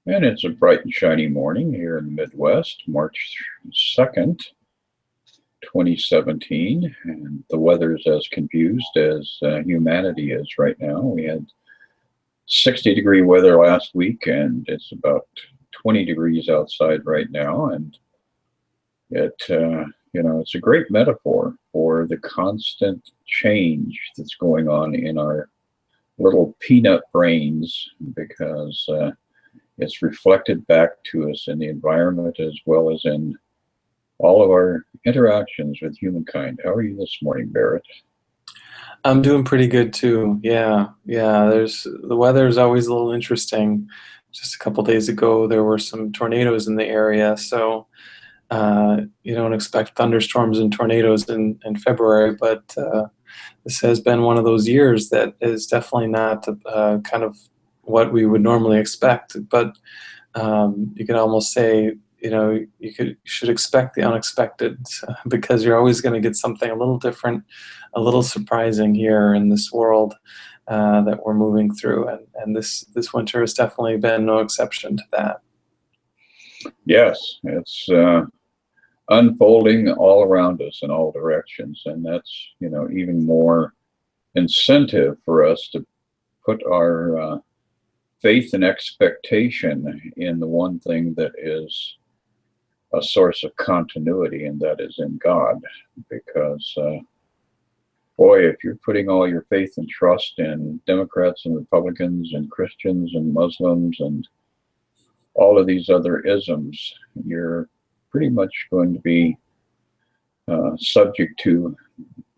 And it's a bright and shiny morning here in the Midwest, March 2nd, 2017. And the weather's as confused as humanity is right now. We had 60-degree weather last week, and it's about 20 degrees outside right now. And it's a great metaphor for the constant change that's going on in our little peanut brains because it's reflected back to us in the environment as well as in all of our interactions with humankind. How are you this morning, Barrett? I'm doing pretty good too. Yeah. The weather is always a little interesting. Just a couple days ago, there were some tornadoes in the area, so you don't expect thunderstorms and tornadoes in February, but this has been one of those years that is definitely not kind of what we would normally expect. But you can almost say, you should expect the unexpected because you're always going to get something a little different, a little surprising here in this world that we're moving through, and this winter has definitely been no exception to that. Yes, it's unfolding all around us in all directions, and that's even more incentive for us to put our faith and expectation in the one thing that is a source of continuity, and that is in God. Because, boy, if you're putting all your faith and trust in Democrats and Republicans and Christians and Muslims and all of these other isms, you're pretty much going to be subject to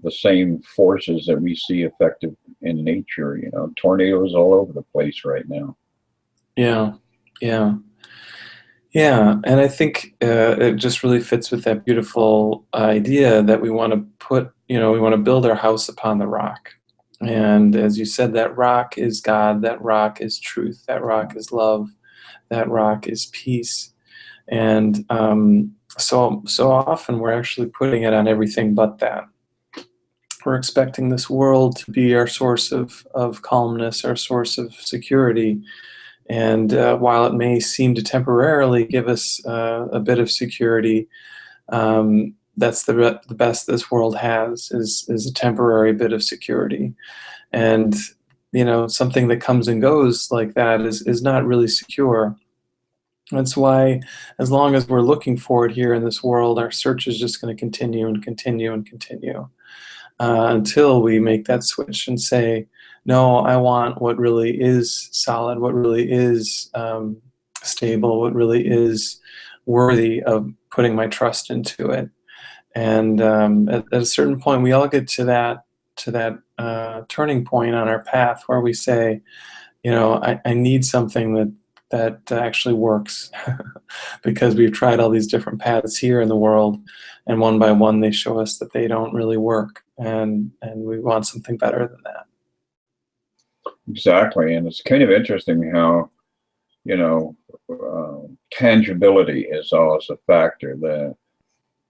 the same forces that we see effective in nature. Tornadoes all over the place right now. Yeah, yeah. Yeah, and I think it just really fits with that beautiful idea that we want to we want to build our house upon the rock. And as you said, that rock is God, that rock is truth, that rock is love, that rock is peace. And so often we're actually putting it on everything but that. We're expecting this world to be our source of calmness, our source of security, and while it may seem to temporarily give us a bit of security, that's the best this world has is a temporary bit of security. And something that comes and goes like that is not really secure. That's why, as long as we're looking for it here in this world, our search is just going to continue and continue and continue until we make that switch and say, no, I want what really is solid, what really is stable, what really is worthy of putting my trust into it. And at a certain point, we all get to that turning point on our path where we say, I need something that actually works because we've tried all these different paths here in the world, and one by one they show us that they don't really work, and we want something better than that. Exactly, and it's kind of interesting how tangibility is always a factor. That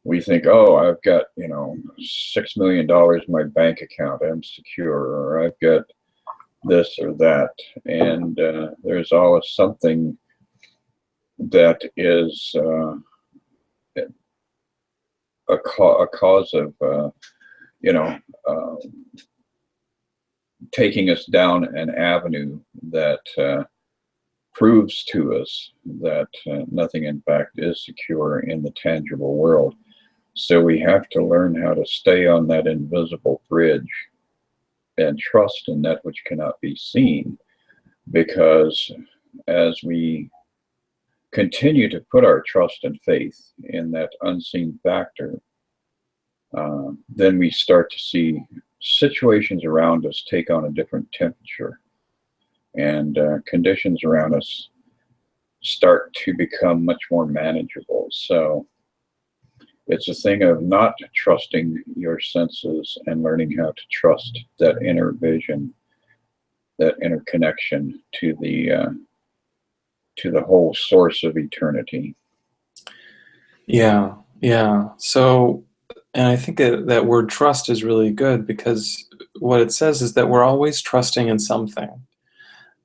we think, oh, I've got $6 million in my bank account, I'm secure, or I've got this or that, and there's always something that is a cause of taking us down an avenue that proves to us that nothing in fact is secure in the tangible world. So we have to learn how to stay on that invisible bridge and trust in that which cannot be seen, because as we continue to put our trust and faith in that unseen factor, then we start to see situations around us take on a different temperature, and conditions around us start to become much more manageable. So it's a thing of not trusting your senses and learning how to trust that inner vision, that inner connection to the whole source of eternity. Yeah, yeah. So, and I think that word trust is really good because what it says is that we're always trusting in something.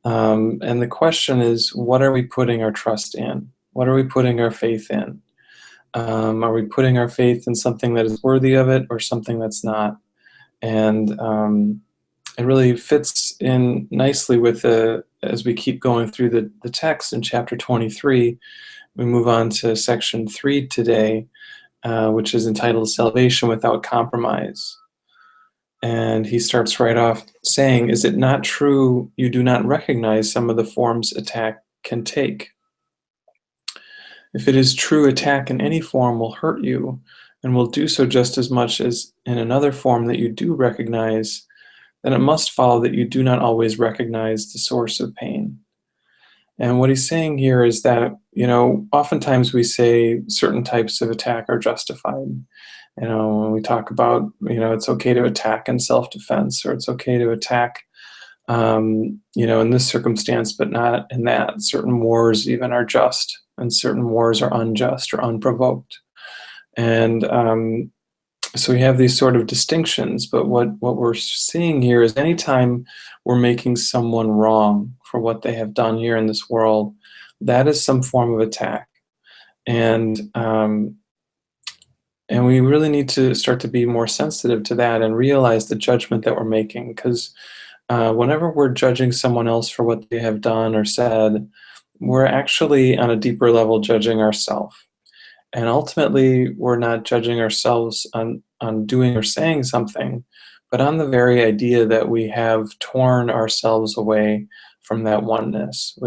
And the question is, what are we putting our trust in? What are we putting our faith in? Are we putting our faith in something that is worthy of it or something that's not? And it really fits in nicely with as we keep going through the text in chapter 23. We move on to section 3 today, which is entitled Salvation Without Compromise. And he starts right off saying, "Is it not true you do not recognize some of the forms attack can take? If it is true attack in any form will hurt you, and will do so just as much as in another form that you do recognize, then it must follow that you do not always recognize the source of pain." And what he's saying here is that, oftentimes we say certain types of attack are justified. When we talk about, it's okay to attack in self-defense, or it's okay to attack, in this circumstance, but not in that. Certain wars even are just, and certain wars are unjust or unprovoked. And so we have these sort of distinctions, but what we're seeing here is anytime we're making someone wrong for what they have done here in this world, that is some form of attack. And we really need to start to be more sensitive to that and realize the judgment that we're making, because whenever we're judging someone else for what they have done or said, we're actually on a deeper level judging ourselves. And ultimately, we're not judging ourselves on doing or saying something, but on the very idea that we have torn ourselves away from that oneness.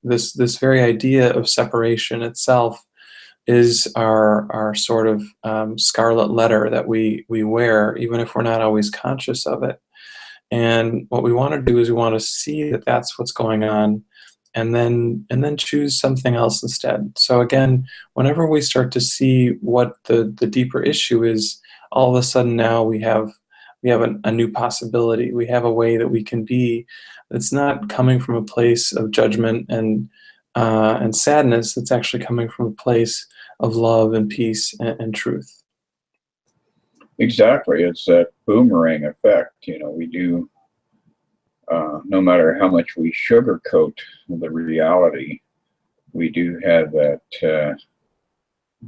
This very idea of separation itself is our sort of scarlet letter that we wear, even if we're not always conscious of it. And what we want to do is we want to see that that's what's going on, and then choose something else instead. So again, whenever we start to see what the deeper issue is, all of a sudden now we have a new possibility. We have a way that we can be that's not coming from a place of judgment and sadness. It's actually coming from a place of love and peace and truth. Exactly. It's that boomerang effect. We do, no matter how much we sugarcoat the reality, we do have that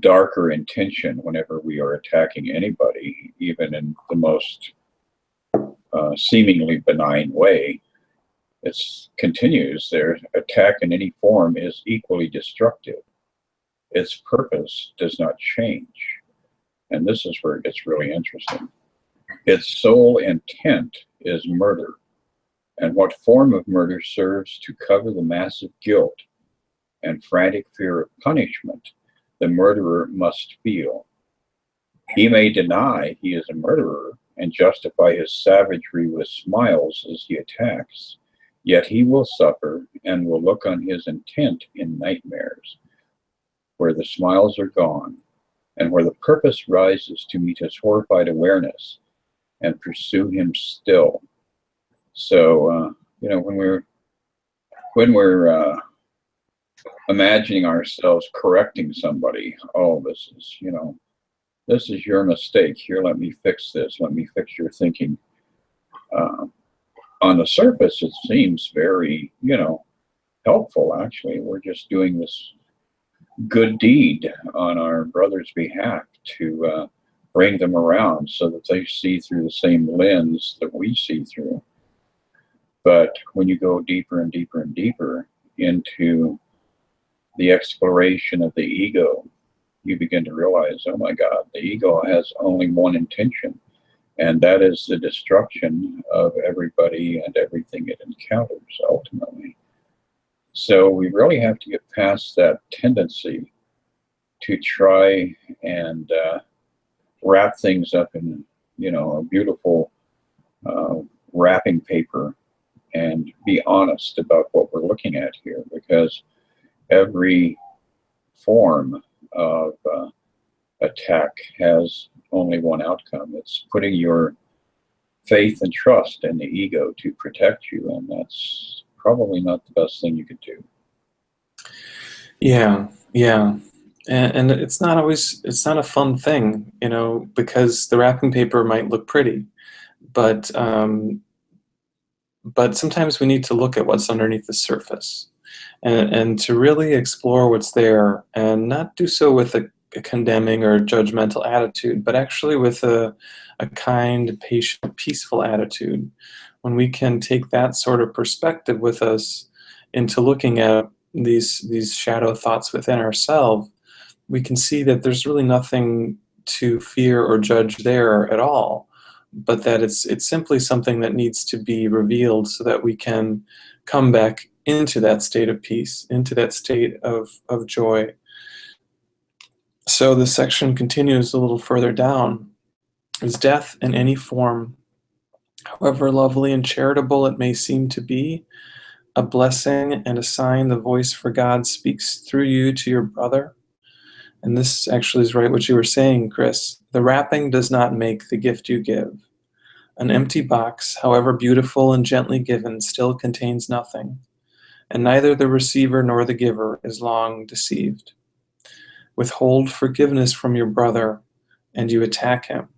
darker intention whenever we are attacking anybody, even in the most seemingly benign way. It continues. Their attack in any form is equally destructive. Its purpose does not change. And this is where it gets really interesting. Its sole intent is murder. And what form of murder serves to cover the massive guilt and frantic fear of punishment the murderer must feel? He may deny he is a murderer and justify his savagery with smiles as he attacks, yet he will suffer and will look on his intent in nightmares, where the smiles are gone, and where the purpose rises to meet his horrified awareness and pursue him still. So, when we're imagining ourselves correcting somebody, oh, this is your mistake. Here, let me fix this. Let me fix your thinking. On the surface, it seems very, helpful, actually. We're just doing this good deed on our brother's behalf to bring them around so that they see through the same lens that we see through. But when you go deeper and deeper and deeper into the exploration of the ego, you begin to realize, oh my God, the ego has only one intention, and that is the destruction of everybody and everything it encounters, ultimately. So we really have to get past that tendency to try and wrap things up in, a beautiful wrapping paper and be honest about what we're looking at here, because every form of attack has only one outcome. It's putting your faith and trust in the ego to protect you, and that's probably not the best thing you could do. Yeah, yeah. And it's not a fun thing, because the wrapping paper might look pretty, but but sometimes we need to look at what's underneath the surface, and to really explore what's there, and not do so with a condemning or judgmental attitude, but actually with a kind, patient, peaceful attitude. When we can take that sort of perspective with us into looking at these shadow thoughts within ourselves, we can see that there's really nothing to fear or judge there at all, but that it's simply something that needs to be revealed so that we can come back into that state of peace, into that state of joy. So the section continues a little further down. Is death in any form, however lovely and charitable it may seem to be, a blessing and a sign the voice for God speaks through you to your brother? And this actually is right what you were saying, Chris. The wrapping does not make the gift you give. An empty box, however beautiful and gently given, still contains nothing, and neither the receiver nor the giver is long deceived. Withhold forgiveness from your brother, and you attack him.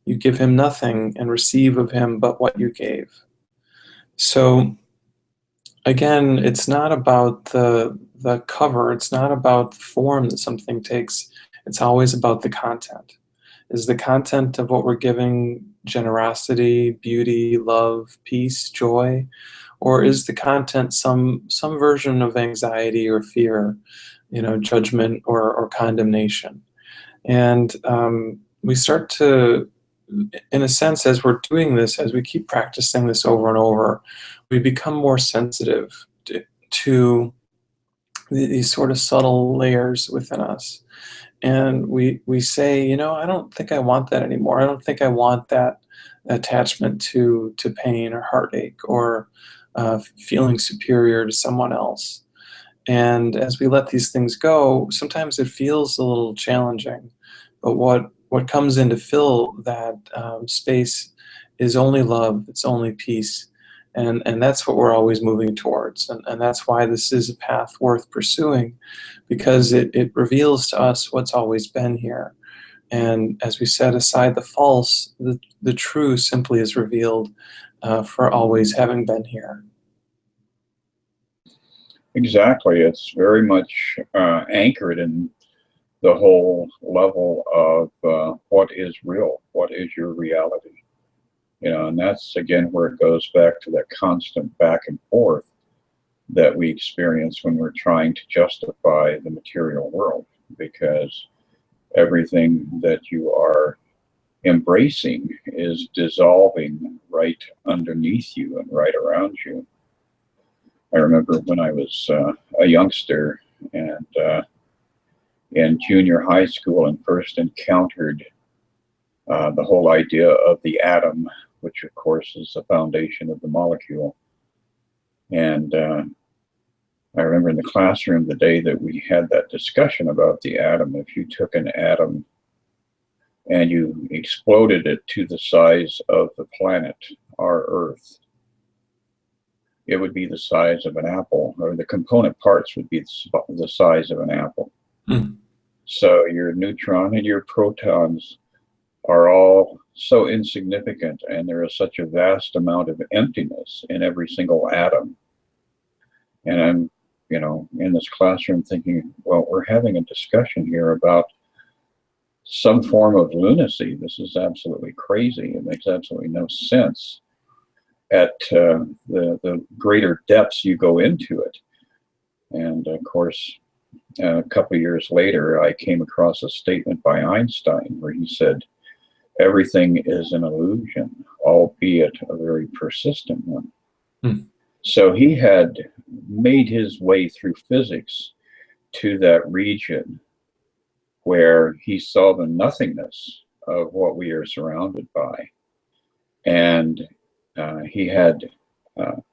You give him nothing and receive of him but what you gave. So again, it's not about the cover, it's not about the form that something takes, it's always about the content. Is the content of what we're giving generosity, beauty, love, peace, joy? Or is the content some version of anxiety or fear, judgment or condemnation? And we start to, in a sense, as we're doing this, as we keep practicing this over and over, we become more sensitive to these sort of subtle layers within us. And we say, I don't think I want that anymore. I don't think I want that attachment to pain or heartache or feeling superior to someone else. And as we let these things go, sometimes it feels a little challenging. But what comes in to fill that space is only love, it's only peace. And that's what we're always moving towards. And that's why this is a path worth pursuing, because it reveals to us what's always been here. And as we set aside the false, the true simply is revealed for always having been here. Exactly. It's very much anchored in the whole level of what is real, what is your reality. And that's again where it goes back to that constant back and forth that we experience when we're trying to justify the material world, because everything that you are embracing is dissolving right underneath you and right around you. I remember when I was a youngster and in junior high school and first encountered the whole idea of the atom, which of course is the foundation of the molecule. And I remember in the classroom the day that we had that discussion about the atom, if you took an atom and you exploded it to the size of the planet, our Earth, it would be the size of an apple, or the component parts would be the size of an apple. Mm. So your neutron and your protons are all so insignificant, and there is such a vast amount of emptiness in every single atom. And I'm, in this classroom thinking, well, we're having a discussion here about some form of lunacy. This is absolutely crazy. It makes absolutely no sense at the greater depths you go into it. And of course, a couple of years later, I came across a statement by Einstein where he said, everything is an illusion, albeit a very persistent one. Hmm. So he had made his way through physics to that region where he saw the nothingness of what we are surrounded by. And he had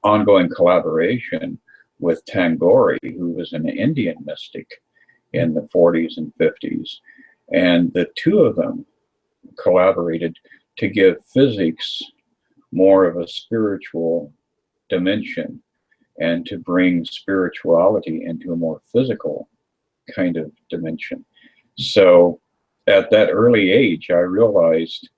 ongoing collaboration with Tagore, who was an Indian mystic in the 40s and 50s. And the two of them collaborated to give physics more of a spiritual dimension and to bring spirituality into a more physical kind of dimension. So at that early age, I realized,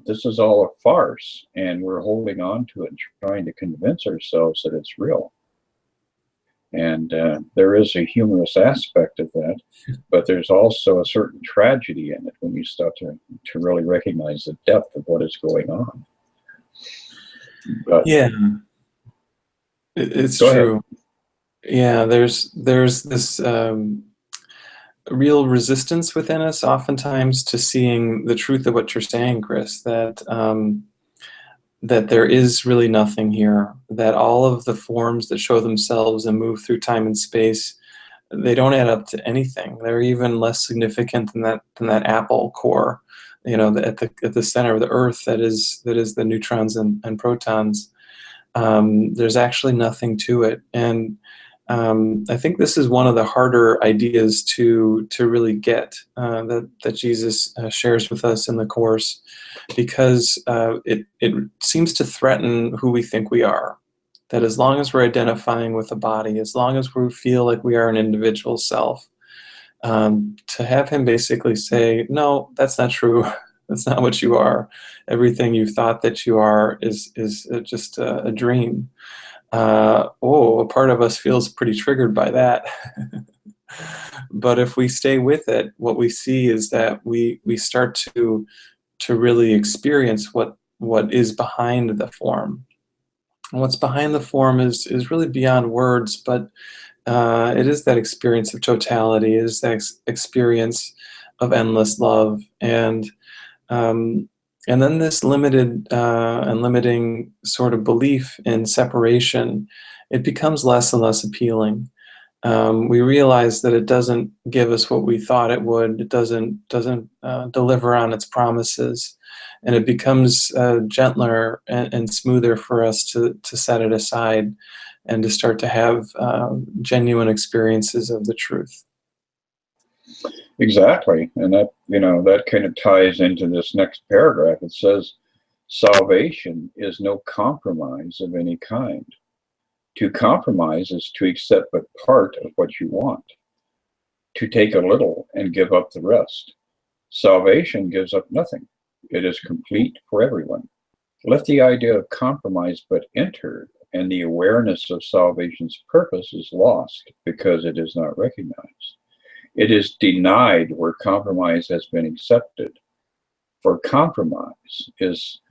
This is all a farce, and we're holding on to it and trying to convince ourselves that it's real. And there is a humorous aspect of that, but there's also a certain tragedy in it when you start to really recognize the depth of what is going on. But Yeah, it's go ahead. true. Yeah, there's this real resistance within us oftentimes to seeing the truth of what you're saying, Chris, that there is really nothing here, that all of the forms that show themselves and move through time and space, they don't add up to anything. They're even less significant than that apple core, at the center of the Earth, that is the neutrons and protons. There's actually nothing to it, and I think this is one of the harder ideas to really get, that Jesus shares with us in the Course, because it seems to threaten who we think we are. That as long as we're identifying with a body, as long as we feel like we are an individual self, to have him basically say, no, that's not true. That's not what you are. Everything you've thought that you are is just a dream. A part of us feels pretty triggered by that. But if we stay with it, what we see is that we start to really experience what is behind the form. And what's behind the form is really beyond words, but it is that experience of totality, it is that experience of endless love, and then this limited and limiting sort of belief in separation, it becomes less and less appealing. We realize that it doesn't give us what we thought it would. It doesn't deliver on its promises, and it becomes gentler and smoother for us to set it aside and to start to have genuine experiences of the truth. Exactly. And that kind of ties into this next paragraph. It says, salvation is no compromise of any kind. To compromise is to accept but part of what you want, to take a little and give up the rest. Salvation gives up nothing. It is complete for everyone. Let the idea of compromise but enter, and the awareness of salvation's purpose is lost because it is not recognized. It is denied where compromise has been accepted. For compromise is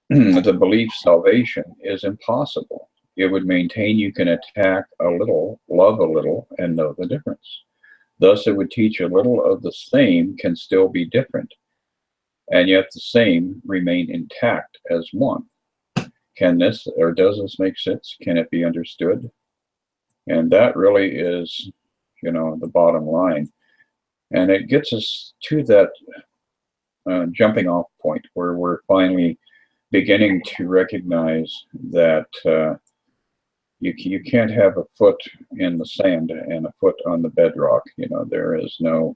the belief salvation is impossible. It would maintain you can attack a little, love a little, and know the difference. Thus, it would teach a little of the same can still be different, and yet the same remain intact as one. Can this, or does this make sense? Can it be understood? And that really is, the bottom line. And it gets us to that jumping off point where we're finally beginning to recognize that you can't have a foot in the sand and a foot on the bedrock. There is no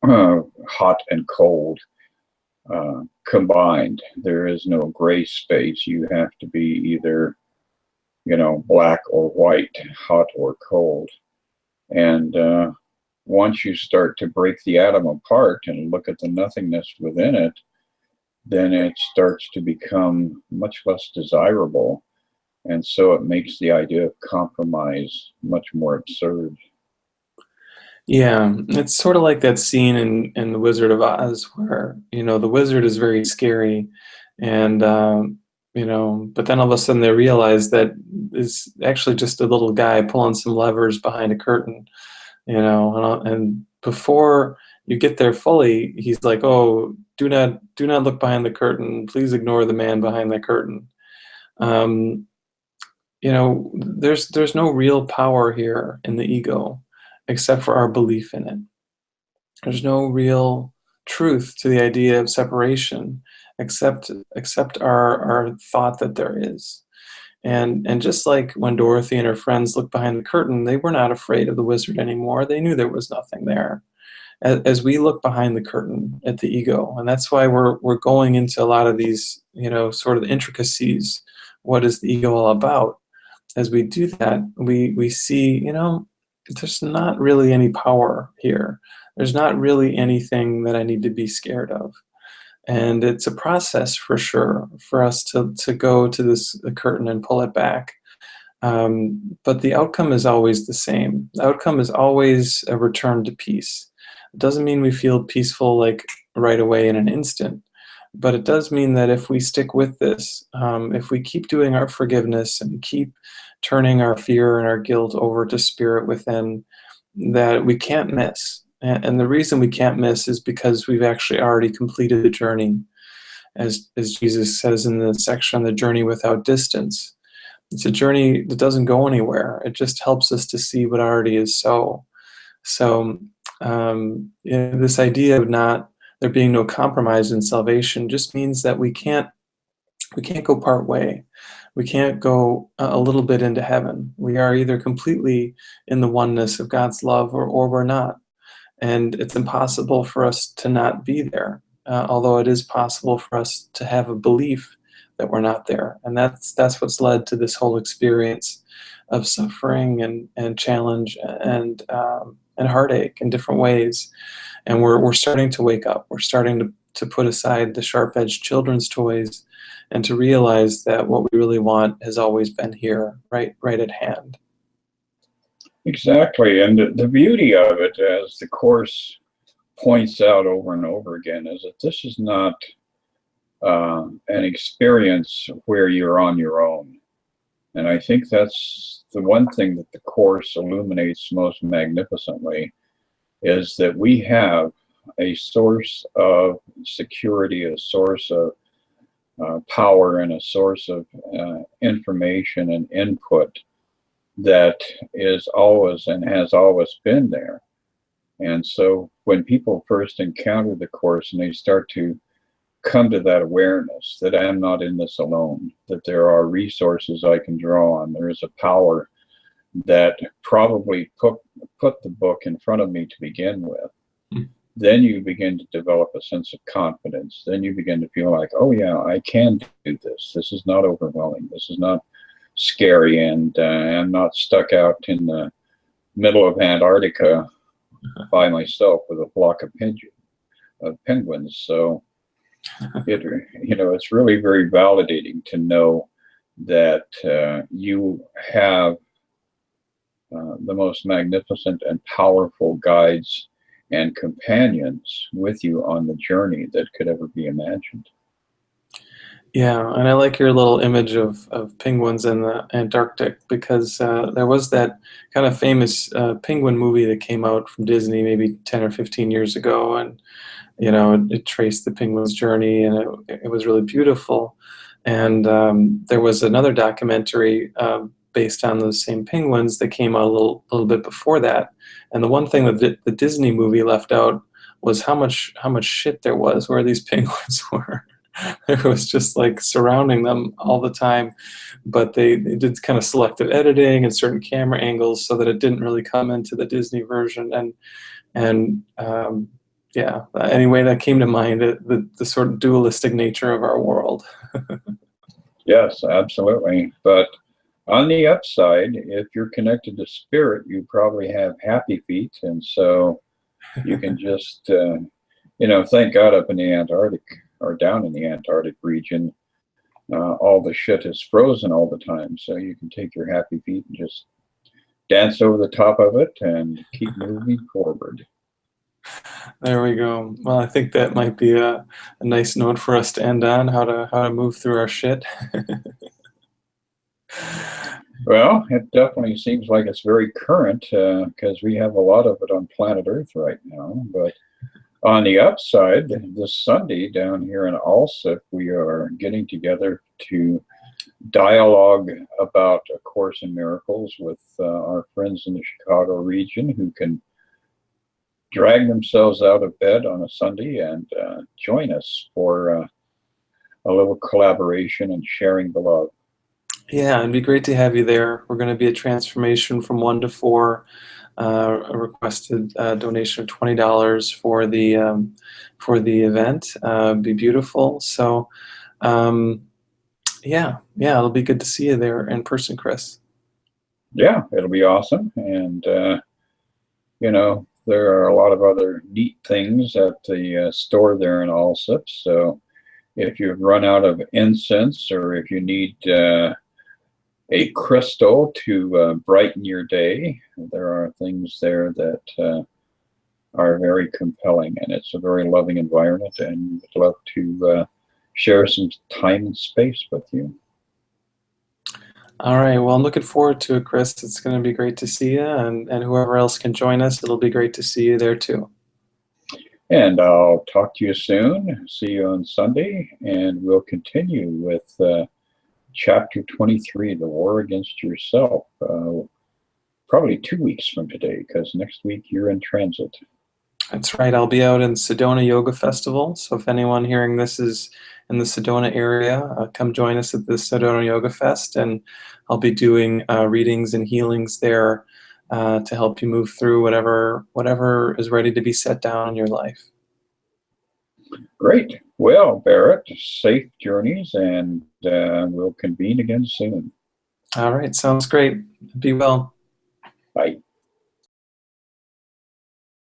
hot and cold combined. There is no gray space. You have to be either black or white, hot or cold. And once you start to break the atom apart and look at the nothingness within it, then it starts to become much less desirable. And so it makes the idea of compromise much more absurd. Yeah, it's sort of like that scene in The Wizard of Oz where, the wizard is very scary, and but then all of a sudden they realize that it's actually just a little guy pulling some levers behind a curtain, and before you get there fully, he's like, "Oh, do not look behind the curtain. Please ignore the man behind the curtain." There's no real power here in the ego, except for our belief in it. There's no real truth to the idea of separation, except our thought that there is. And just like when Dorothy and her friends looked behind the curtain, they were not afraid of the wizard anymore. They knew there was nothing there. As we look behind the curtain at the ego, and that's why we're going into a lot of these, sort of intricacies. What is the ego all about? As we do that, we see, there's not really any power here. There's not really anything that I need to be scared of. And it's a process for sure for us to go to this curtain and pull it back. But the outcome is always the same. The outcome is always a return to peace. It doesn't mean we feel peaceful like right away in an instant, but it does mean that if we stick with this, if we keep doing our forgiveness and keep turning our fear and our guilt over to spirit within, that we can't miss. And the reason we can't miss is because we've actually already completed the journey, as Jesus says in the section on the journey without distance. It's a journey that doesn't go anywhere. It just helps us to see what already is so. So, this idea of not there being no compromise in salvation just means that we can't go part way. We can't go a little bit into heaven. We are either completely in the oneness of God's love, or we're not. And it's impossible for us to not be there, although it is possible for us to have a belief that we're not there. And that's what's led to this whole experience of suffering and challenge and heartache in different ways. And we're starting to wake up. We're starting to put aside the sharp-edged children's toys and to realize that what we really want has always been here, right at hand. Exactly. And the beauty of it, as the Course points out over and over again, is that this is not an experience where you're on your own. And I think that's the one thing that the Course illuminates most magnificently, is that we have a source of security, a source of power, and a source of information and input that is always and has always been there. And so when people first encounter the Course and they start to come to that awareness that I'm not in this alone, that there are resources I can draw on, there is a power that probably put the book in front of me to begin with, then you begin to develop a sense of confidence. Then you begin to feel like, oh yeah, I can do this. This is not overwhelming. This is not scary, and I'm not stuck out in the middle of Antarctica by myself with a flock of penguins. So it's really very validating to know that you have the most magnificent and powerful guides and companions with you on the journey that could ever be imagined. Yeah, and I like your little image of penguins in the Antarctic, because there was that kind of famous penguin movie that came out from Disney maybe 10 or 15 years ago, and it traced the penguin's journey, and it was really beautiful. And there was another documentary based on those same penguins that came out a little bit before that. And the one thing that the Disney movie left out was how much shit there was where these penguins were. It was just like surrounding them all the time, but they did kind of selective editing and certain camera angles so that it didn't really come into the Disney version. And yeah, anyway, that came to mind, the sort of dualistic nature of our world. Yes, absolutely. But on the upside, if you're connected to spirit, you probably have happy feet, and so you can just thank God up in the Antarctic, or down in the Antarctic region, all the shit is frozen all the time. So you can take your happy feet and just dance over the top of it and keep moving forward. There we go. Well, I think that might be a nice note for us to end on, how to move through our shit. Well, it definitely seems like it's very current, because we have a lot of it on planet Earth right now. But on the upside, this Sunday down here in Alsip, we are getting together to dialogue about A Course in Miracles with our friends in the Chicago region, who can drag themselves out of bed on a Sunday and join us for a little collaboration and sharing the love. Yeah, it'd be great to have you there. We're going to be a transformation from 1 to 4. A requested donation of $20 for the event. Be beautiful. So, yeah, it'll be good to see you there in person, Chris. Yeah, it'll be awesome. And there are a lot of other neat things at the store there in Allsup. So if you've run out of incense, or if you need a crystal to brighten your day, there are things there that are very compelling, and it's a very loving environment, and we'd love to share some time and space with you. All right. Well, I'm looking forward to it, Chris. It's going to be great to see you, and whoever else can join us, it'll be great to see you there too. And I'll talk to you soon. See you on Sunday, and we'll continue with Chapter 23, The War Against Yourself, probably 2 weeks from today, because next week you're in transit. That's right. I'll be out in Sedona Yoga Festival. So if anyone hearing this is in the Sedona area, come join us at the Sedona Yoga Fest, and I'll be doing readings and healings there to help you move through whatever is ready to be set down in your life. Great. Well, Barrett, safe journeys, and we'll convene again soon. All right. Sounds great. Be well. Bye.